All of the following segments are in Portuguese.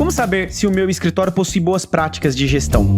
Como saber se o meu escritório possui boas práticas de gestão?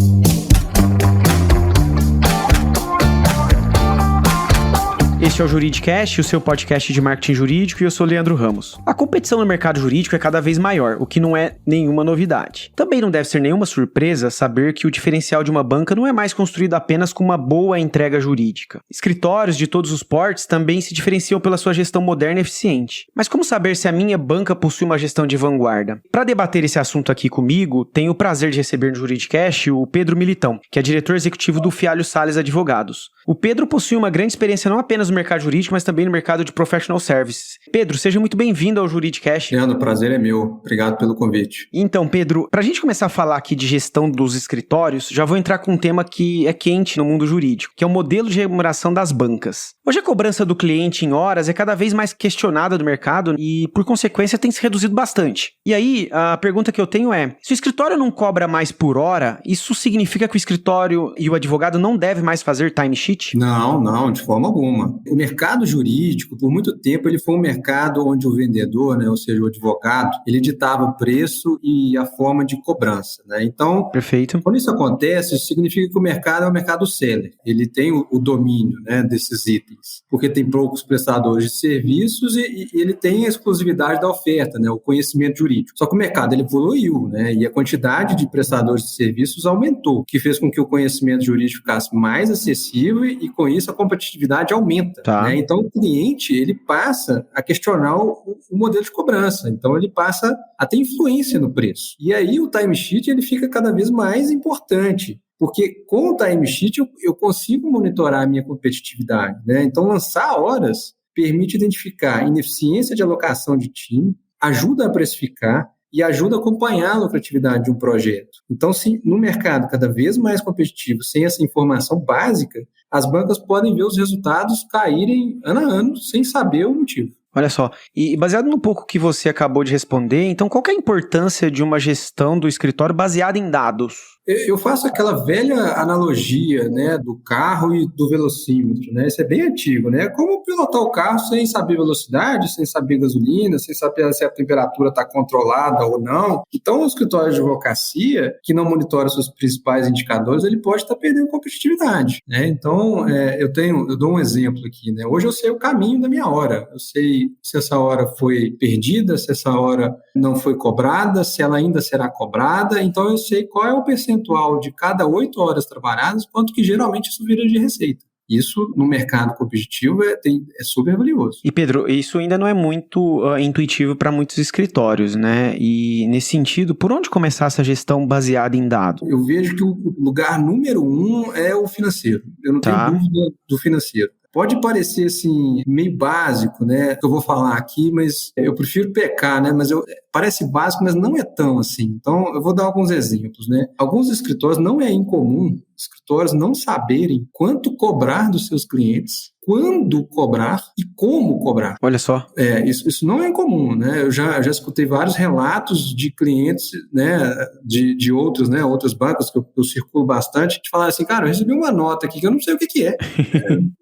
Este é o Juridicast, o seu podcast de marketing jurídico, e eu sou Leandro Ramos. A competição no mercado jurídico é cada vez maior, o que não é nenhuma novidade. Também não deve ser nenhuma surpresa saber que o diferencial de uma banca não é mais construído apenas com uma boa entrega jurídica. Escritórios de todos os portes também se diferenciam pela sua gestão moderna e eficiente. Mas como saber se a minha banca possui uma gestão de vanguarda? Para debater esse assunto aqui comigo, tenho o prazer de receber no Juridicast o Pedro Militão, que é diretor executivo do Fialho Salles Advogados. O Pedro possui uma grande experiência não apenas no mercado jurídico, mas também no mercado de professional services. Pedro, seja muito bem-vindo ao Juridicast. Leandro, o prazer é meu. Obrigado pelo convite. Então, Pedro, para a gente começar a falar aqui de gestão dos escritórios, já vou entrar com um tema que é quente no mundo jurídico, que é o modelo de remuneração das bancas. Hoje a cobrança do cliente em horas é cada vez mais questionada no mercado e, por consequência, tem se reduzido bastante. E aí, a pergunta que eu tenho é, se o escritório não cobra mais por hora, isso significa que o escritório e o advogado não devem mais fazer timesheet? Não, de forma alguma. O mercado jurídico, por muito tempo, ele foi um mercado onde o vendedor, ou seja, o advogado, ele ditava o preço e a forma de cobrança, Então, perfeito. Quando isso acontece, isso significa que o mercado é um mercado seller. Ele tem o domínio, desses itens, porque tem poucos prestadores de serviços e ele tem a exclusividade da oferta, o conhecimento jurídico. Só que o mercado ele evoluiu, e a quantidade de prestadores de serviços aumentou, o que fez com que o conhecimento jurídico ficasse mais acessível e com isso a competitividade aumenta. Tá. Então o cliente ele passa a questionar o modelo de cobrança, então ele passa a ter influência no preço. E aí o timesheet ele fica cada vez mais importante, porque com o timesheet eu consigo monitorar a minha competitividade. Então lançar horas permite identificar ineficiência de alocação de time, ajuda a precificar e ajuda a acompanhar a lucratividade de um projeto. Então, se no mercado cada vez mais competitivo, sem essa informação básica, as bancas podem ver os resultados caírem ano a ano sem saber o motivo. Olha só, e baseado no pouco que você acabou de responder, então qual que é a importância de uma gestão do escritório baseada em dados? Eu faço aquela velha analogia, do carro e do velocímetro, Isso é bem antigo, Como pilotar o carro sem saber velocidade, sem saber gasolina, sem saber se a temperatura está controlada ou não. Então, o escritório de advocacia, que não monitora seus principais indicadores, ele pode estar perdendo competitividade, Então, eu dou um exemplo aqui, Hoje eu sei o caminho da minha hora. Eu sei se essa hora foi perdida, se essa hora não foi cobrada, se ela ainda será cobrada. Então, eu sei qual é o percentual de cada 8 horas trabalhadas, quanto que geralmente isso vira de receita. Isso, no mercado competitivo, é super valioso. E, Pedro, isso ainda não é muito intuitivo para muitos escritórios, E, nesse sentido, por onde começar essa gestão baseada em dados? Eu vejo que o lugar número 1 é o financeiro. Eu não tenho dúvida do financeiro. Pode parecer, assim, meio básico, que eu vou falar aqui, mas eu prefiro pecar, mas parece básico, mas não é tão assim. Então, eu vou dar alguns exemplos, Alguns escritórios, não é incomum escritórios não saberem quanto cobrar dos seus clientes, quando cobrar e como cobrar. Olha só. Isso não é incomum, Eu já escutei vários relatos de clientes, de outros, outros bancos que eu circulo bastante, de falar assim, cara, eu recebi uma nota aqui que eu não sei o que é.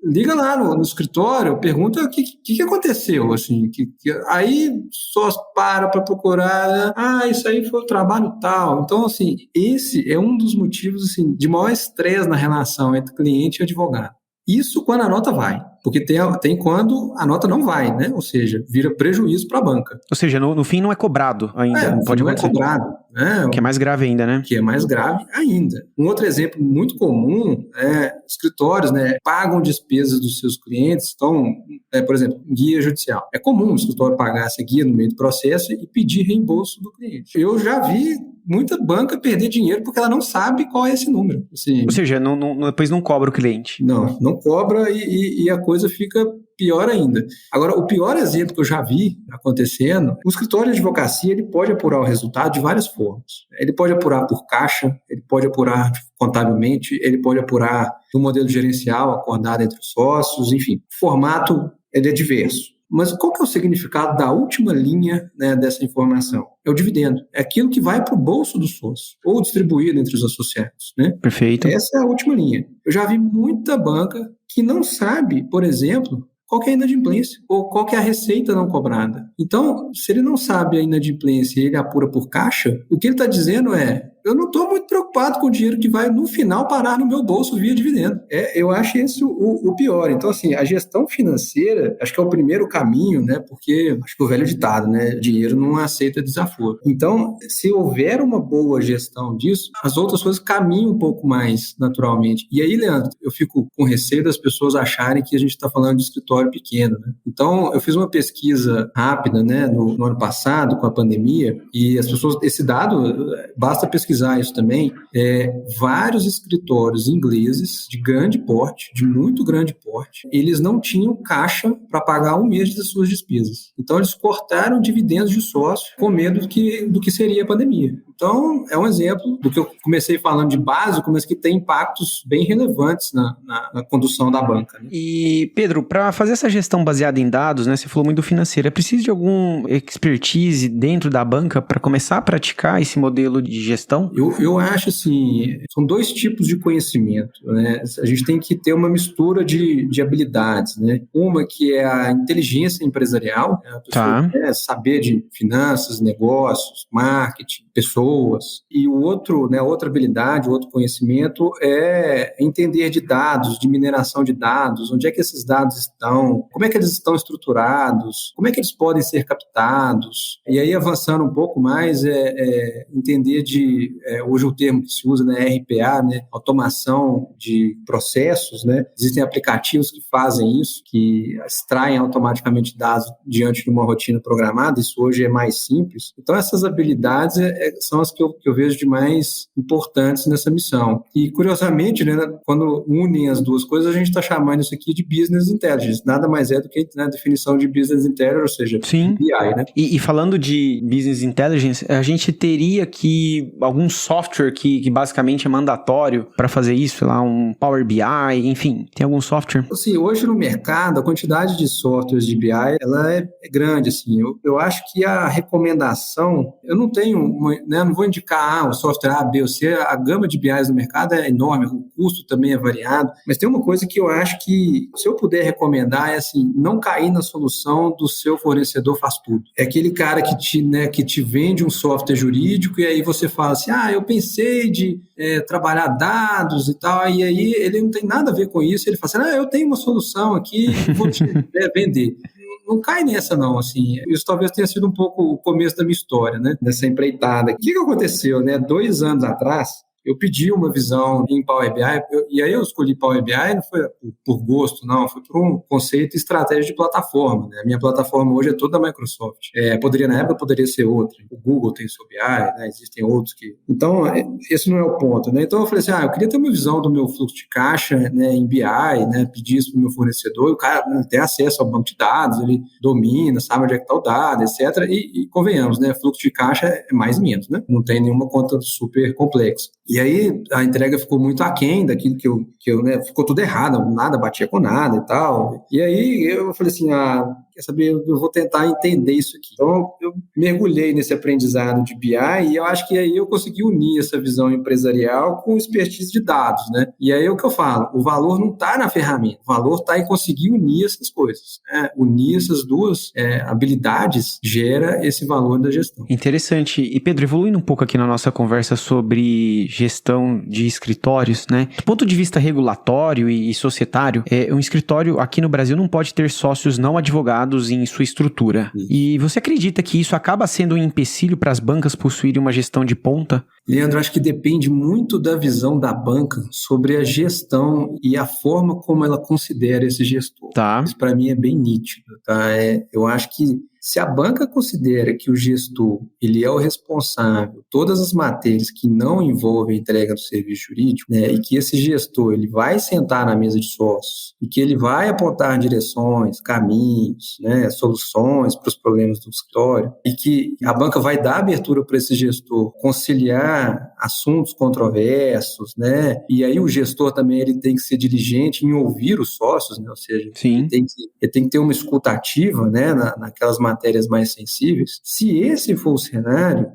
Liga lá no escritório, pergunta o que aconteceu, assim, aí só para procurar, isso aí foi o trabalho tal. Então, assim, esse é um dos motivos, assim, de maior estresse na relação entre cliente e advogado. Isso quando a nota vai, porque tem quando a nota não vai, Ou seja, vira prejuízo para a banca. Ou seja, no fim não é cobrado ainda. Não é cobrado. O que é mais grave ainda, Que é mais grave ainda. Um outro exemplo muito comum é escritórios, pagam despesas dos seus clientes. Então, por exemplo, guia judicial. É comum o escritório pagar essa guia no meio do processo e pedir reembolso do cliente. Eu já vi muita banca perder dinheiro porque ela não sabe qual é esse número. Assim, ou seja, depois não cobra o cliente. Não cobra e a coisa fica pior ainda. Agora, o pior exemplo que eu já vi acontecendo, o escritório de advocacia ele pode apurar o resultado de várias formas. Ele pode apurar por caixa, ele pode apurar contabilmente, ele pode apurar no modelo gerencial acordado entre os sócios, enfim. O formato ele é diverso. Mas qual que é o significado da última linha dessa informação? É o dividendo. É aquilo que vai para o bolso do sócio ou distribuído entre os associados. Perfeito. Essa é a última linha. Eu já vi muita banca que não sabe, por exemplo, qual que é a inadimplência ou qual que é a receita não cobrada. Então, se ele não sabe a inadimplência e ele apura por caixa, o que ele está dizendo é: eu não estou muito preocupado com o dinheiro que vai, no final, parar no meu bolso via dividendo. Eu acho esse o pior. Então, assim, a gestão financeira, acho que é o primeiro caminho, né? Porque, acho que o velho ditado, né? Dinheiro não aceita desaforo. Então, se houver uma boa gestão disso, as outras coisas caminham um pouco mais naturalmente. E aí, Leandro, eu fico com receio das pessoas acharem que a gente está falando de escritório pequeno, né? Então, eu fiz uma pesquisa rápida, né? No ano passado, com a pandemia, e as pessoas, esse dado, basta pesquisar isso também, vários escritórios ingleses de grande porte, de muito grande porte, eles não tinham caixa para pagar um mês das suas despesas. Então, eles cortaram dividendos de sócio com medo do que seria a pandemia. Então, é um exemplo do que eu comecei falando de básico, mas que tem impactos bem relevantes na condução da banca. Né? E, Pedro, para fazer essa gestão baseada em dados, né, você falou muito do financeiro, é preciso de algum expertise dentro da banca para começar a praticar esse modelo de gestão? Eu acho assim, são dois tipos de conhecimento, né? A gente tem que ter uma mistura de habilidades, né? Uma que é a inteligência empresarial, né? A pessoa saber de finanças, negócios, marketing, pessoas. E o outro, né, outra habilidade, outro conhecimento é entender de dados, de mineração de dados, onde é que esses dados estão, como é que eles estão estruturados, como é que eles podem ser captados. E aí, avançando um pouco mais, entender hoje o termo que se usa, né, RPA, né, automação de processos, né, existem aplicativos que fazem isso, que extraem automaticamente dados diante de uma rotina programada, isso hoje é mais simples. Então, essas habilidades são as que eu vejo de mais importantes nessa missão. E, curiosamente, né, quando unem as duas coisas, a gente está chamando isso aqui de Business Intelligence, nada mais é do que a definição de Business Intelligence, ou seja, Sim. BI, né? E falando de Business Intelligence, a gente teria algum software que basicamente é mandatório para fazer isso, sei lá, um Power BI, enfim, tem algum software? Assim, hoje no mercado, a quantidade de softwares de BI, ela é grande, assim, eu acho que a recomendação, eu não tenho, né, não vou indicar o software A, B ou C, a gama de BIs no mercado é enorme, o custo também é variado, mas tem uma coisa que eu acho que, se eu puder recomendar, é assim, não cair na solução do seu fornecedor faz tudo. É aquele cara que te vende um software jurídico e aí você fala assim, eu pensei de trabalhar dados e tal, e aí ele não tem nada a ver com isso, ele fala assim, eu tenho uma solução aqui, vou te vender. Não cai nessa, não, assim. Isso talvez tenha sido um pouco o começo da minha história, né? Nessa empreitada. O que aconteceu, né? 2 anos atrás, eu pedi uma visão em Power BI, e aí eu escolhi Power BI, não foi por gosto, não, foi por um conceito e estratégia de plataforma, né? A minha plataforma hoje é toda da Microsoft. Na época poderia ser outra. O Google tem o seu BI, né? Existem outros que... Então, esse não é o ponto, né? Então eu falei assim, eu queria ter uma visão do meu fluxo de caixa, né, em BI, né? Pedir isso para o meu fornecedor, e o cara, né, tem acesso ao banco de dados, ele domina, sabe onde é que está o dado, etc. E convenhamos, né? Fluxo de caixa é mais ou menos, né? Não tem nenhuma conta super complexa. E aí a entrega ficou muito aquém daquilo que eu né, ficou tudo errado, nada batia com nada e tal. E aí eu falei assim, quer saber, eu vou tentar entender isso aqui. Então eu mergulhei nesse aprendizado de BI e eu acho que aí eu consegui unir essa visão empresarial com expertise de dados, né? E aí é o que eu falo, o valor não está na ferramenta, o valor está em conseguir unir essas coisas, né? Unir essas duas habilidades gera esse valor da gestão. Interessante. E Pedro, evoluindo um pouco aqui na nossa conversa sobre gestão de escritórios, né? Do ponto de vista regulatório e societário, um escritório aqui no Brasil não pode ter sócios não advogados em sua estrutura. Isso. E você acredita que isso acaba sendo um empecilho para as bancas possuírem uma gestão de ponta? Leandro, acho que depende muito da visão da banca sobre a gestão e a forma como ela considera esse gestor. Tá. Isso para mim é bem nítido, tá? Eu acho que se a banca considera que o gestor ele é o responsável por todas as matérias que não envolvem a entrega do serviço jurídico, né, e que esse gestor ele vai sentar na mesa de sócios e que ele vai apontar direções, caminhos, né, soluções para os problemas do escritório e que a banca vai dar abertura para esse gestor conciliar assuntos controversos, né? E aí o gestor também ele tem que ser diligente em ouvir os sócios, né? Ou seja, Sim. ele tem que ter uma escuta ativa, né? Naquelas matérias mais sensíveis. Se esse for o cenário,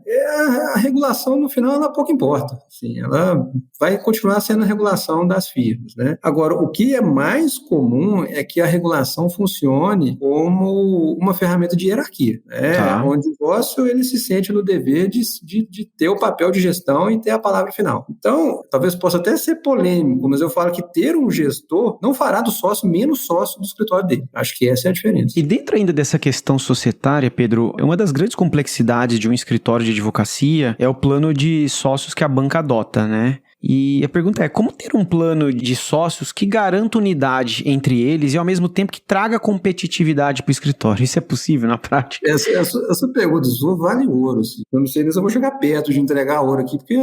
a regulação no final ela pouco importa. Assim, ela vai continuar sendo a regulação das firmas, né? Agora, o que é mais comum é que a regulação funcione como uma ferramenta de hierarquia, né? Tá. Onde o sócio ele se sente no dever de ter o papel de gestão e ter a palavra final. Então, talvez possa até ser polêmico, mas eu falo que ter um gestor não fará do sócio menos sócio do escritório dele. Acho que essa é a diferença. E dentro ainda dessa questão societária, Pedro, uma das grandes complexidades de um escritório de advocacia é o plano de sócios que a banca adota, né? E a pergunta é, como ter um plano de sócios que garanta unidade entre eles e ao mesmo tempo que traga competitividade para o escritório? Isso é possível na prática? Essa pergunta sua vale ouro. Assim. Eu não sei nem se eu vou chegar perto de entregar ouro aqui, porque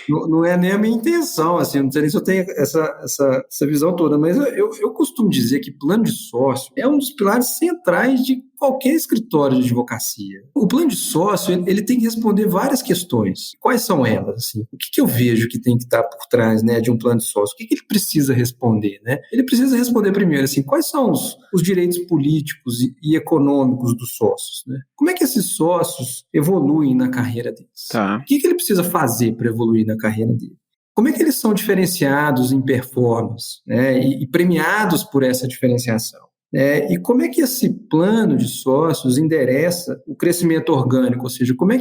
não é nem a minha intenção. Assim, não sei nem se eu tenho essa visão toda, mas eu costumo dizer que plano de sócio é um dos pilares centrais de qualquer escritório de advocacia. O plano de sócio, ele tem que responder várias questões. Quais são elas? Assim? O que eu vejo que tem que estar por trás, né, de um plano de sócio? O que ele precisa responder? Né? Ele precisa responder primeiro, assim, quais são os direitos políticos e econômicos dos sócios? Né? Como é que esses sócios evoluem na carreira deles? Tá. O que ele precisa fazer para evoluir na carreira dele? Como é que eles são diferenciados em performance, né, e premiados por essa diferenciação? E como é que esse plano de sócios endereça o crescimento orgânico? Ou seja, como é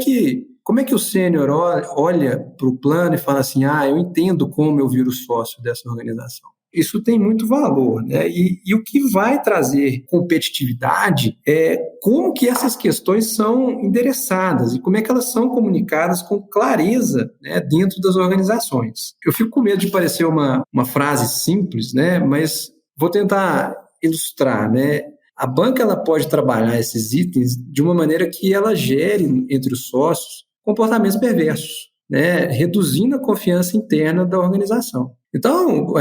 que o sênior olha para o plano e fala assim, eu entendo como eu viro sócio dessa organização? Isso tem muito valor, né? E o que vai trazer competitividade é como que essas questões são endereçadas e como é que elas são comunicadas com clareza, né, dentro das organizações. Eu fico com medo de parecer uma frase simples, né? Mas vou tentar ilustrar, né? A banca ela pode trabalhar esses itens de uma maneira que ela gere entre os sócios comportamentos perversos, né? Reduzindo a confiança interna da organização. Então,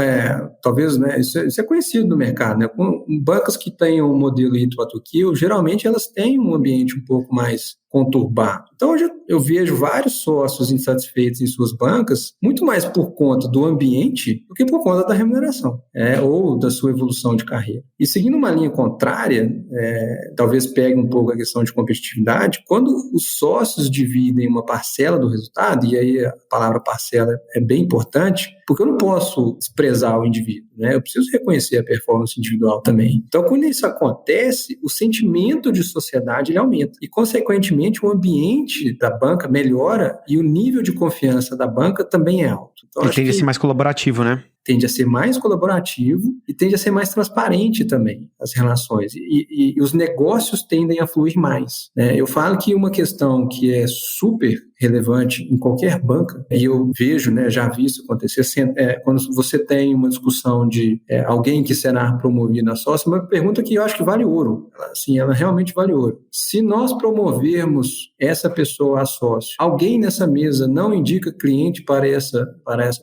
talvez, né, isso é conhecido no mercado, né? Com bancas que tenham um modelo hit what you kill, geralmente elas têm um ambiente um pouco mais conturbado. Então, eu vejo vários sócios insatisfeitos em suas bancas, muito mais por conta do ambiente do que por conta da remuneração, ou da sua evolução de carreira. E seguindo uma linha contrária, talvez pegue um pouco a questão de competitividade, quando os sócios dividem uma parcela do resultado, e aí a palavra parcela é bem importante, porque eu não posso desprezar o indivíduo, né? Eu preciso reconhecer a performance individual também. Então, quando isso acontece, o sentimento de sociedade ele aumenta e, consequentemente, o ambiente da banca melhora e o nível de confiança da banca também é alto. Então, ele tende a ser mais colaborativo, né? Tende a ser mais colaborativo e tende a ser mais transparente também as relações. E os negócios tendem a fluir mais, né? Eu falo que uma questão que é super relevante em qualquer banca, e eu vejo, né, já vi isso acontecer, quando você tem uma discussão de alguém que será promovido a sócio, uma pergunta que eu acho que vale ouro, assim, ela realmente vale ouro. Se nós promovermos essa pessoa a sócio, alguém nessa mesa não indica cliente para essa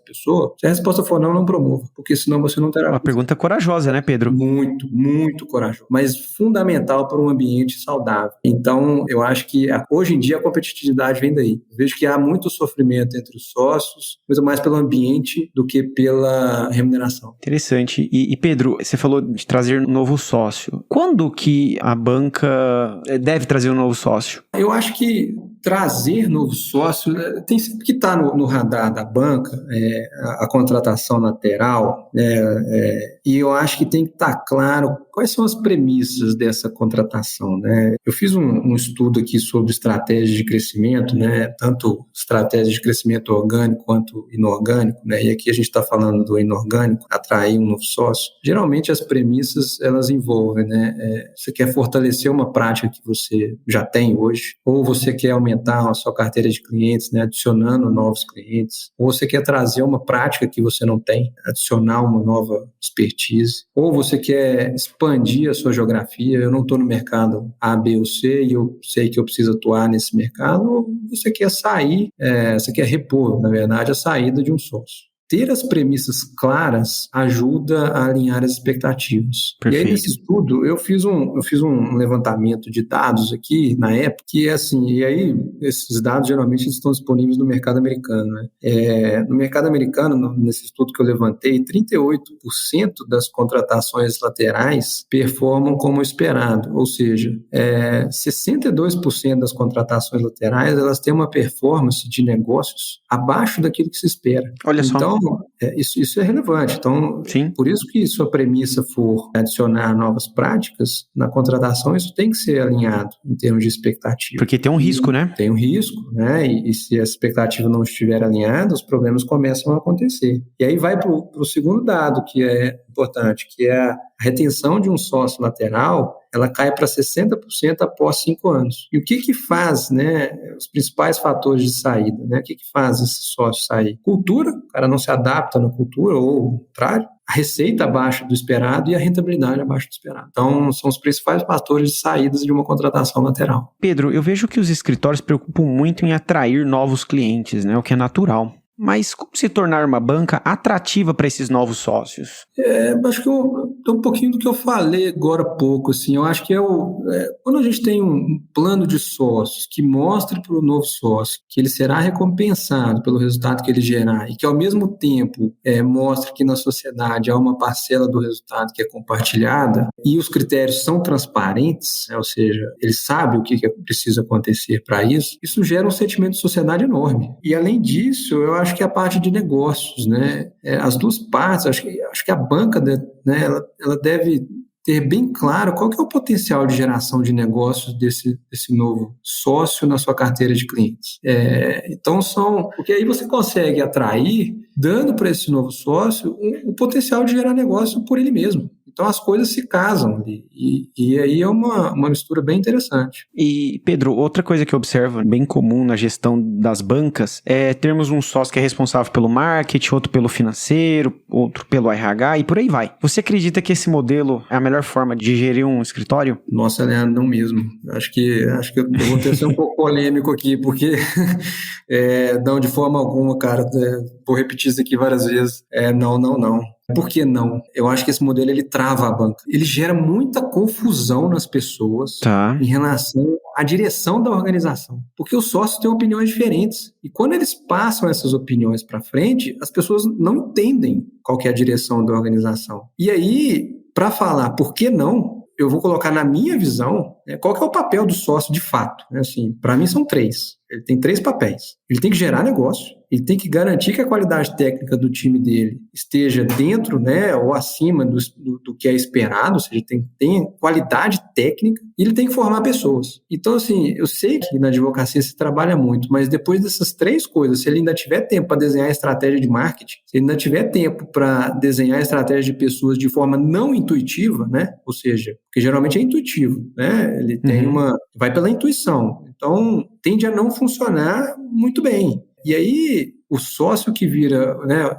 pessoa, se a resposta for não promova, porque senão você não terá... Uma pergunta corajosa, né, Pedro? Muito, muito corajoso, mas fundamental para um ambiente saudável. Então, eu acho que hoje em dia a competitividade vem daí. Eu vejo que há muito sofrimento entre os sócios, coisa mais pelo ambiente do que pela remuneração. Interessante. E Pedro, você falou de trazer um novo sócio. Quando que a banca deve trazer um novo sócio? Eu acho que trazer novo sócio tem sempre que estar no radar da banca, a contratação lateral, e eu acho que tem que estar claro quais são as premissas dessa contratação, né? Eu fiz um estudo aqui sobre estratégias de crescimento, né? Tanto estratégia de crescimento orgânico quanto inorgânico, né? E aqui a gente está falando do inorgânico, atrair um novo sócio. Geralmente as premissas elas envolvem, né? Você quer fortalecer uma prática que você já tem hoje, ou você quer aumentar a sua carteira de clientes, né? Adicionando novos clientes, ou você quer trazer uma prática que você não tem, adicionar uma nova expertise, ou você quer expandir a sua geografia, eu não estou no mercado A, B ou C e eu sei que eu preciso atuar nesse mercado, ou você quer sair, você quer repor, na verdade, a saída de um sócio. ter as premissas claras ajuda a alinhar as expectativas. Perfeito. E aí, nesse estudo, eu fiz um levantamento de dados aqui, na época, que é assim, e aí esses dados geralmente estão disponíveis no mercado americano, né? No mercado americano, nesse estudo que eu levantei, 38% das contratações laterais performam como esperado, ou seja, 62% das contratações laterais, elas têm uma performance de negócios abaixo daquilo que se espera. Olha só. Então, isso é relevante. Então, Sim. por isso que se a premissa for adicionar novas práticas na contratação, isso tem que ser alinhado em termos de expectativa. Porque tem um risco, né? Tem um risco, né? E se a expectativa não estiver alinhada, os problemas começam a acontecer. E aí vai para o segundo dado que é importante, que é a retenção de um sócio lateral, ela cai para 60% após 5 anos. E o que faz, né, os principais fatores de saída, né? O que faz esse sócio sair? Cultura, o cara não se adapta na cultura, ou o contrário, a receita abaixo do esperado e a rentabilidade abaixo do esperado. Então, são os principais fatores de saídas de uma contratação lateral. Pedro, eu vejo que os escritórios se preocupam muito em atrair novos clientes, né, o que é natural. Mas como se tornar uma banca atrativa para esses novos sócios? Acho que um pouquinho do que eu falei agora há pouco, assim, eu acho que quando a gente tem um plano de sócios que mostre para o novo sócio que ele será recompensado pelo resultado que ele gerar e que ao mesmo tempo mostre que na sociedade há uma parcela do resultado que é compartilhada e os critérios são transparentes, né, ou seja, ele sabe o que precisa acontecer para isso, isso gera um sentimento de sociedade enorme. E além disso, eu acho que a parte de negócios, né? As duas partes, acho que a banca, né, ela deve ter bem claro qual que é o potencial de geração de negócios desse novo sócio na sua carteira de clientes. Então, porque aí você consegue atrair, dando para esse novo sócio, o potencial de gerar negócio por ele mesmo. Então, as coisas se casam ali. E aí é uma mistura bem interessante. E, Pedro, outra coisa que eu observo bem comum na gestão das bancas é termos um sócio que é responsável pelo marketing, outro pelo financeiro, outro pelo RH e por aí vai. Você acredita que esse modelo é a melhor forma de gerir um escritório? Nossa, Leandro, não mesmo. Acho que eu vou ter que ser um pouco polêmico aqui, porque não, de forma alguma, cara, vou repetir isso aqui várias vezes. Não. Por que não? Eu acho que esse modelo ele trava a banca. Ele gera muita confusão nas pessoas em relação à direção da organização. Porque os sócios têm opiniões diferentes. E quando eles passam essas opiniões para frente, as pessoas não entendem qual que é a direção da organização. E aí, para falar por que não, eu vou colocar na minha visão, né, qual que é o papel do sócio de fato. Assim, para mim são 3. Ele tem 3 papéis. Ele tem que gerar negócio, ele tem que garantir que a qualidade técnica do time dele esteja dentro, né, ou acima do que é esperado, ou seja, tem qualidade técnica, e ele tem que formar pessoas. Então, assim, eu sei que na advocacia se trabalha muito, mas depois dessas 3 coisas, se ele ainda tiver tempo para desenhar a estratégia de marketing, se ele ainda tiver tempo para desenhar a estratégia de pessoas de forma não intuitiva, né, ou seja, porque geralmente é intuitivo, né, ele tem vai pela intuição, então tende a não funcionar muito bem. E aí, o sócio que vira, né,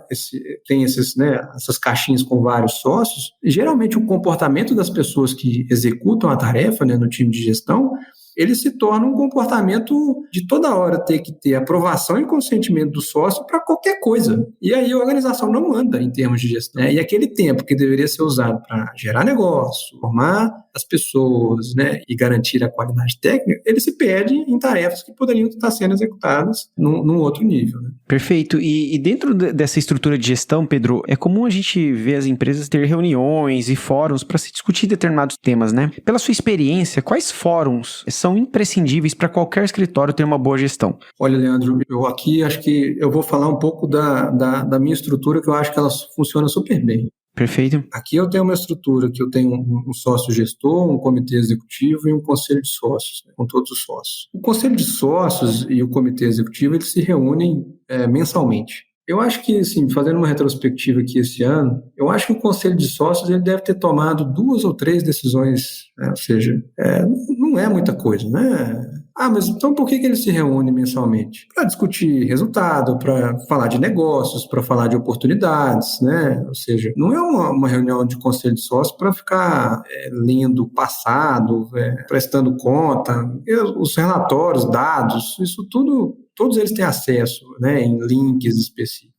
tem essas caixinhas com vários sócios, geralmente o comportamento das pessoas que executam a tarefa, né, no time de gestão, ele se torna um comportamento de toda hora ter que ter aprovação e consentimento do sócio para qualquer coisa. E aí a organização não anda em termos de gestão. E aquele tempo que deveria ser usado para gerar negócio, formar as pessoas, né, e garantir a qualidade técnica, ele se perde em tarefas que poderiam estar sendo executadas num outro nível. Né? Perfeito. E dentro dessa estrutura de gestão, Pedro, é comum a gente ver as empresas ter reuniões e fóruns para se discutir determinados temas, né? Pela sua experiência, quais fóruns são imprescindíveis para qualquer escritório ter uma boa gestão? Olha, Leandro, eu aqui acho que eu vou falar um pouco da minha estrutura, que eu acho que ela funciona super bem. Perfeito. Aqui eu tenho uma estrutura que eu tenho um sócio gestor, um comitê executivo e um conselho de sócios, né, com todos os sócios. O conselho de sócios e o comitê executivo, eles se reúnem mensalmente. Eu acho que, assim, fazendo uma retrospectiva aqui esse ano, eu acho que o conselho de sócios ele deve ter tomado 2 ou 3 decisões, né? Ou seja, não é muita coisa, né? Mas então por que ele se reúne mensalmente? Para discutir resultado, para falar de negócios, para falar de oportunidades, né? Ou seja, não é uma reunião de conselho de sócios para ficar lendo o passado, prestando conta, os relatórios, dados, isso tudo, todos eles têm acesso, né, em links específicos.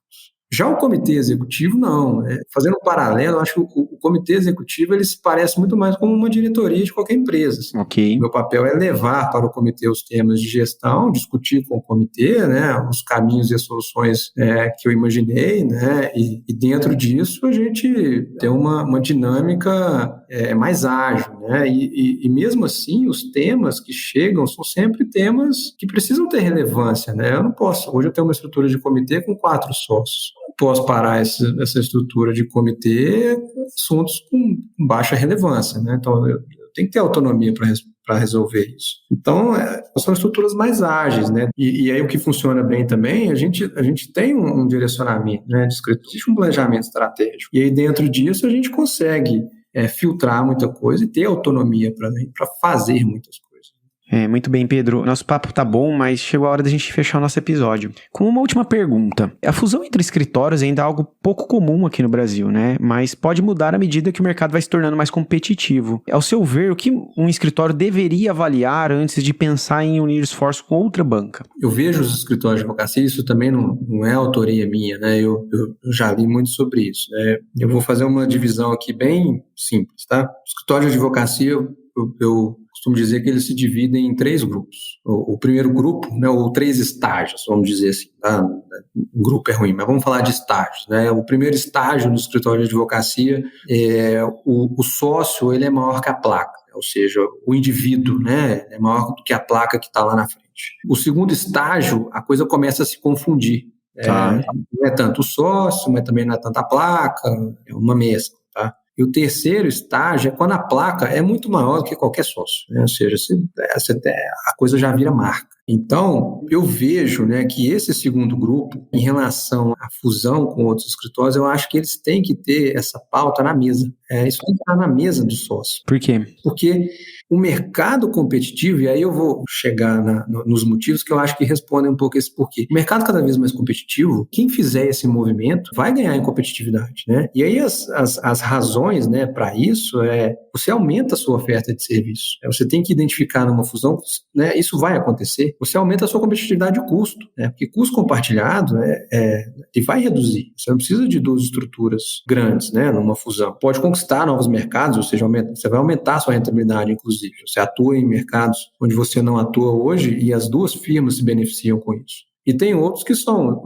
Já o comitê executivo, não. Fazendo um paralelo, eu acho que o comitê executivo ele se parece muito mais como uma diretoria de qualquer empresa. Assim. Ok. Meu papel é levar para o comitê os temas de gestão, discutir com o comitê, né, os caminhos e as soluções que eu imaginei, né, e dentro disso a gente tem uma dinâmica mais ágil, né, e mesmo assim os temas que chegam são sempre temas que precisam ter relevância, né, eu não posso, hoje eu tenho uma estrutura de comitê com 4 sócios, posso parar essa estrutura de comitê com assuntos com baixa relevância, né? Então, eu tenho que ter autonomia para resolver isso. Então, são estruturas mais ágeis, né? E aí o que funciona bem também, a gente tem um direcionamento, né, de escritório, existe um planejamento estratégico. E aí dentro disso a gente consegue filtrar muita coisa e ter autonomia para fazer muitas coisas. Muito bem, Pedro. Nosso papo tá bom, mas chegou a hora da gente fechar o nosso episódio. Com uma última pergunta. A fusão entre escritórios ainda é algo pouco comum aqui no Brasil, né? Mas pode mudar à medida que o mercado vai se tornando mais competitivo. Ao seu ver, o que um escritório deveria avaliar antes de pensar em unir esforços com outra banca? Eu vejo os escritórios de advocacia, isso também não é autoria minha, né? Eu já li muito sobre isso, né? Eu vou fazer uma divisão aqui bem simples, tá? O escritório de advocacia, eu costumo dizer que eles se dividem em 3 grupos. O primeiro grupo, né, ou 3 estágios, vamos dizer assim. Tá? O grupo é ruim, mas vamos falar de estágios. Né? O primeiro estágio no escritório de advocacia é o sócio, ele é maior que a placa, ou seja, o indivíduo, né, é maior do que a placa que está lá na frente. O segundo estágio, a coisa começa a se confundir. Tá. Não é tanto o sócio, mas também não é tanto a placa, é uma mescla. Tá? E o terceiro estágio é quando a placa é muito maior do que qualquer sócio, né? Ou seja, a coisa já vira marca. Então, eu vejo, né, que esse segundo grupo, em relação à fusão com outros escritórios, eu acho que eles têm que ter essa pauta na mesa. Isso tem que estar na mesa do sócio. Por quê? Porque o mercado competitivo, e aí eu vou chegar nos motivos que eu acho que respondem um pouco esse porquê. O mercado cada vez mais competitivo, quem fizer esse movimento vai ganhar em competitividade, né? E aí as razões, né, para isso você aumenta a sua oferta de serviço. Você tem que identificar numa fusão, né, isso vai acontecer, você aumenta a sua competitividade de custo, né? Porque custo compartilhado ele vai reduzir. Você não precisa de 2 estruturas grandes, né, numa fusão. Pode conquistar novos mercados, ou seja, você vai aumentar a sua rentabilidade, inclusive. Você atua em mercados onde você não atua hoje e as 2 firmas se beneficiam com isso. E tem outros que são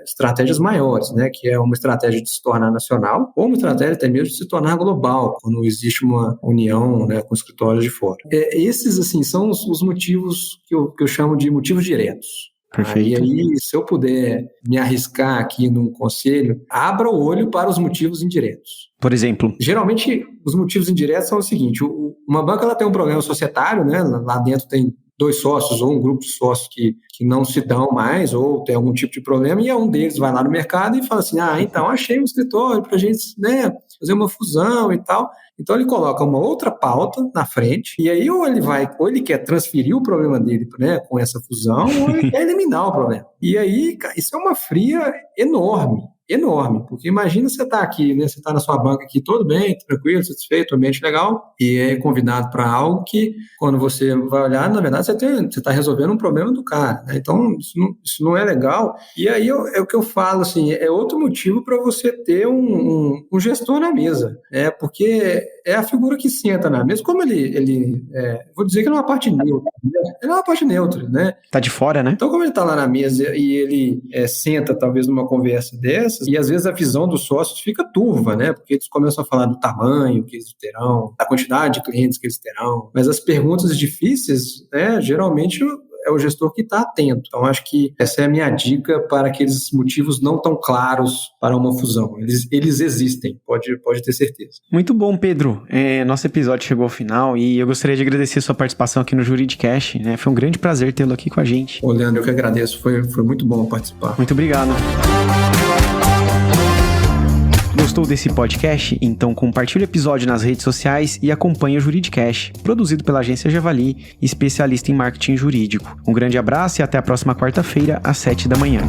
estratégias maiores, né? Que é uma estratégia de se tornar nacional ou uma estratégia até mesmo de se tornar global, quando existe uma união, né, com escritórios de fora. Esses, assim, são os motivos que eu chamo de motivos diretos. Perfeito. E aí, se eu puder me arriscar aqui num conselho, abra o olho para os motivos indiretos. Por exemplo? Geralmente, os motivos indiretos são o seguinte, uma banca ela tem um problema societário, né? Lá dentro tem 2 sócios ou um grupo de sócios que não se dão mais ou tem algum tipo de problema e um deles vai lá no mercado e fala assim, então achei um escritório para a gente, né, fazer uma fusão e tal. Então ele coloca uma outra pauta na frente e aí ou ele quer transferir o problema dele, né, com essa fusão ou ele quer eliminar o problema. E aí, isso é uma fria enorme, porque imagina você tá aqui, né, você tá na sua banca aqui, todo bem, tranquilo, satisfeito, ambiente legal, e é convidado para algo que, quando você vai olhar, na verdade, você tá resolvendo um problema do cara, né? Então, isso não é legal, e aí é o que eu falo, assim, é outro motivo para você ter um gestor na mesa, porque é a figura que senta na mesa, como vou dizer que ele é uma parte neutra, né? Ele é uma parte neutra, né? Tá de fora, né? Então, como ele tá lá na mesa e ele senta, talvez, numa conversa dessa, e às vezes a visão dos sócios fica turva, né? Porque eles começam a falar do tamanho que eles terão, da quantidade de clientes que eles terão. Mas as perguntas difíceis, né, geralmente é o gestor que está atento. Então, acho que essa é a minha dica para aqueles motivos não tão claros para uma fusão. Eles existem, pode ter certeza. Muito bom, Pedro. Nosso episódio chegou ao final e eu gostaria de agradecer a sua participação aqui no Juridicast, né? Foi um grande prazer tê-lo aqui com a gente. Leandro, eu que agradeço. Foi muito bom participar. Muito obrigado. Gostou desse podcast? Então compartilhe o episódio nas redes sociais e acompanhe o Juridicast, produzido pela agência Javali, especialista em marketing jurídico. Um grande abraço e até a próxima quarta-feira, às 7 da manhã.